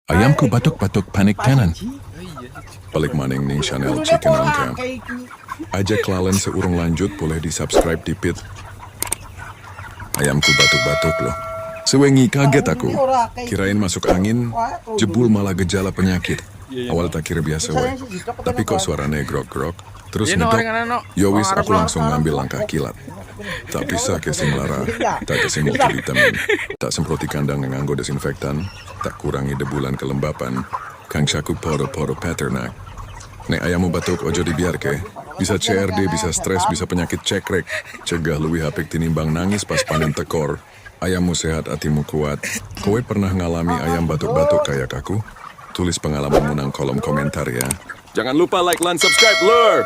Ayamku batuk-batuk panik tenan. Balik maning ning channel Chicken Angka. Ajak lalen seurung lanjut boleh di-subscribe di pit. Ayamku batuk-batuk loh. Sewengi kaget aku. Kirain masuk angin, jebul malah gejala penyakit. Awal tak kira biasa we. Tapi kok suaranya grok-grok, terus ngedok. Yowis aku langsung ngambil langkah kilat. Tak bisa kesing lara, tak kesing multivitamin. Tak semproti kandang nganggo desinfektan, tak kurangi debulan kelembapan. Kang syaku poro-poro paternak. Nek ayammu batuk ojo dibiarke. Bisa CRD, bisa stres, bisa penyakit cekrek. Cegah luwih apik tinimbang nangis pas panen tekor. Ayammu sehat, hatimu kuat. Kowe pernah ngalami ayam batuk-batuk kayak aku? Tulis pengalamanmu nang kolom komentar ya. Jangan lupa like dan subscribe, lur!